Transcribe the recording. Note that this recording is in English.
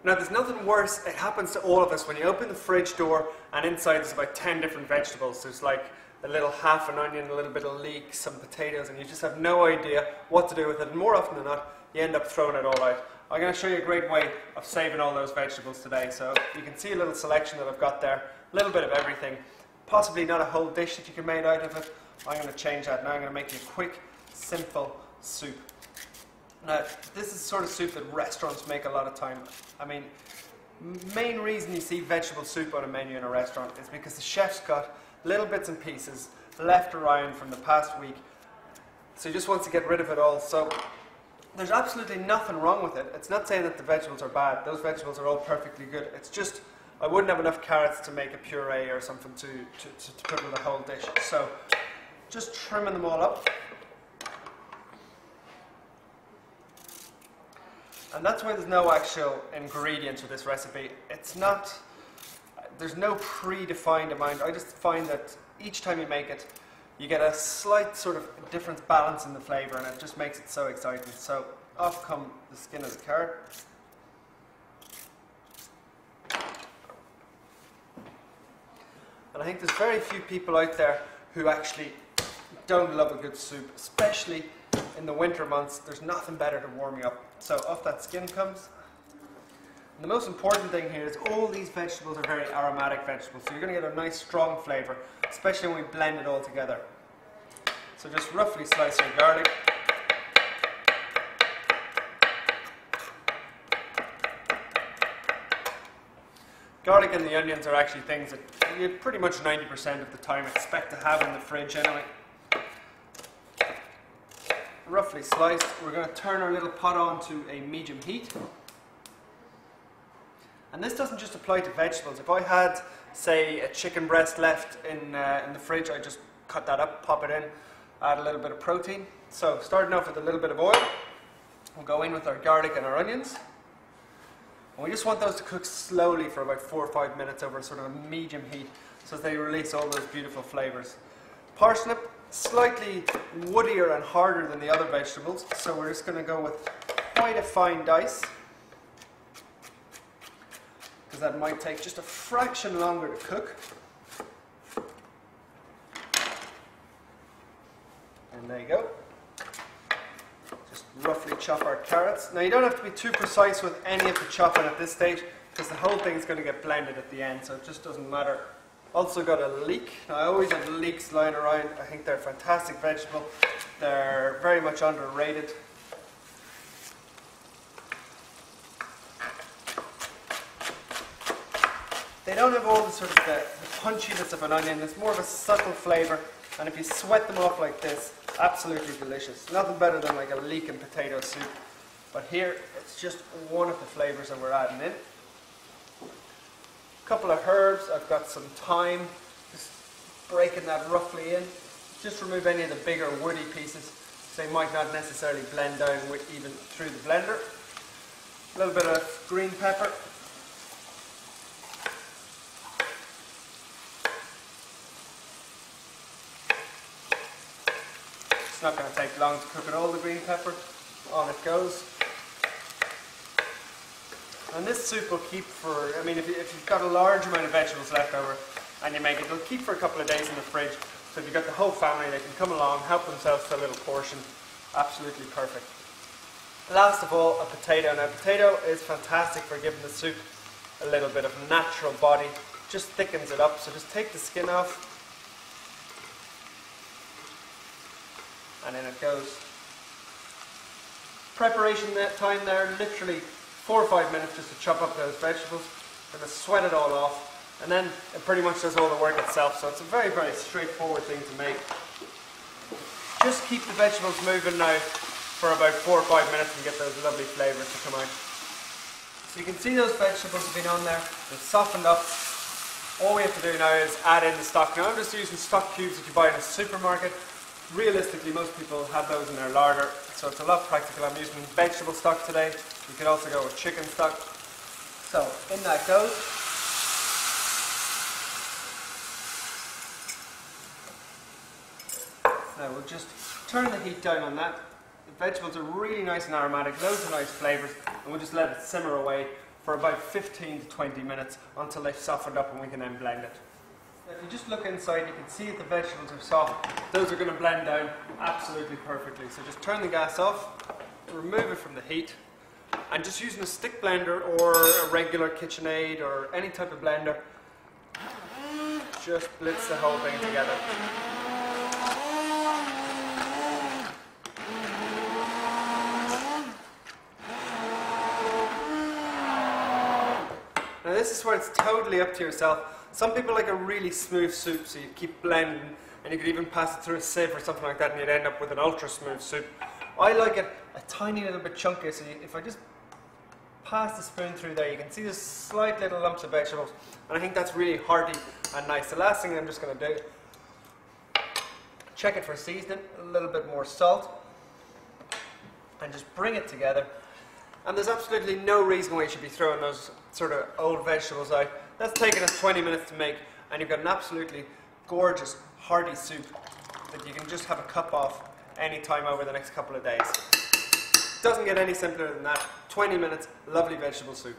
Now there's nothing worse, it happens to all of us, when you open the fridge door and inside there's about 10 different vegetables. There's like a little half an onion, a little bit of leek, some potatoes, and you just have no idea what to do with it. And more often than not, you end up throwing it all out. I'm going to show you a great way of saving all those vegetables today. So you can see a little selection that I've got there, a little bit of everything. Possibly not a whole dish that you can make out of it. I'm going to change that. Now I'm going to make you a quick, simple soup. Now, this is the sort of soup that restaurants make a lot of time. I mean, main reason you see vegetable soup on a menu in a restaurant is because the chef's got little bits and pieces left around from the past week. So he just wants to get rid of it all. So there's absolutely nothing wrong with it. It's not saying that the vegetables are bad. Those vegetables are all perfectly good. It's just, I wouldn't have enough carrots to make a puree or something to put with a whole dish. So just trimming them all up. And that's why there's no actual ingredients for this recipe. It's not, there's no predefined amount. I just find that each time you make it, you get a slight sort of different balance in the flavour, and it just makes it so exciting. So off come the skin of the carrot. And I think there's very few people out there who actually don't love a good soup, especially in the winter months. There's nothing better to warm you up. So off that skin comes. And the most important thing here is all these vegetables are very aromatic vegetables, so you're going to get a nice strong flavour, especially when we blend it all together. So just roughly slice your garlic. Garlic and the onions are actually things that you pretty much 90% of the time expect to have in the fridge anyway. Roughly sliced. We're going to turn our little pot on to a medium heat. And this doesn't just apply to vegetables. If I had, say, a chicken breast left in the fridge, I just cut that up, pop it in, add a little bit of protein. So starting off with a little bit of oil, we'll go in with our garlic and our onions. And we just want those to cook slowly for about 4 or 5 minutes over sort of a medium heat, so that they release all those beautiful flavours. Parsnip, slightly woodier and harder than the other vegetables, so we're just going to go with quite a fine dice, because that might take just a fraction longer to cook. And there you go. Just roughly chop our carrots. Now you don't have to be too precise with any of the chopping at this stage, because the whole thing is going to get blended at the end, so it just doesn't matter. Also got a leek. Now I always have leeks lying around. I think they're a fantastic vegetable. They're very much underrated. They don't have all the sort of the punchiness of an onion. It's more of a subtle flavour, and if you sweat them off like this, absolutely delicious. Nothing better than like a leek and potato soup. But here, it's just one of the flavours that we're adding in. Couple of herbs. I've got some thyme, just breaking that roughly in. Just remove any of the bigger woody pieces, so they might not necessarily blend down with even through the blender. A little bit of green pepper. It's not going to take long to cook it all, the green pepper. On it goes. And this soup will keep for, I mean, if you've got a large amount of vegetables left over and you make it, it'll keep for a couple of days in the fridge. So if you've got the whole family, they can come along, help themselves to a little portion. Absolutely perfect. Last of all, a potato. Now, potato is fantastic for giving the soup a little bit of natural body. Just thickens it up. So just take the skin off. And in it goes. Preparation time there, literally 4 or 5 minutes just to chop up those vegetables. We're going to sweat it all off, and then it pretty much does all the work itself. So it's a very, very straightforward thing to make. Just keep the vegetables moving now for about 4 or 5 minutes and get those lovely flavours to come out. So you can see those vegetables have been on there, they've softened up. All we have to do now is add in the stock. Now I'm just using stock cubes that you buy in a supermarket. Realistically, most people have those in their larder, so it's a lot practical. I'm using vegetable stock today. You could also go with chicken stock. So in that goes. Now we'll just turn the heat down on that. The vegetables are really nice and aromatic, loads of nice flavours, and we'll just let it simmer away for about 15 to 20 minutes until they've softened up and we can then blend it. If you just look inside, you can see that the vegetables are soft. Those are going to blend down absolutely perfectly. So just turn the gas off, remove it from the heat, and just using a stick blender or a regular KitchenAid or any type of blender, just blitz the whole thing together. Now this is where it's totally up to yourself. Some people like a really smooth soup, so you keep blending, and you could even pass it through a sieve or something like that, and you'd end up with an ultra smooth soup. I like it a tiny little bit chunky, so if I just pass the spoon through there, you can see there's slight little lumps of vegetables, and I think that's really hearty and nice. The last thing I'm just going to do, check it for seasoning, a little bit more salt, and just bring it together. And there's absolutely no reason why you should be throwing those sort of old vegetables out. That's taken us 20 minutes to make, and you've got an absolutely gorgeous, hearty soup that you can just have a cup of any time over the next couple of days. Doesn't get any simpler than that. 20 minutes, lovely vegetable soup.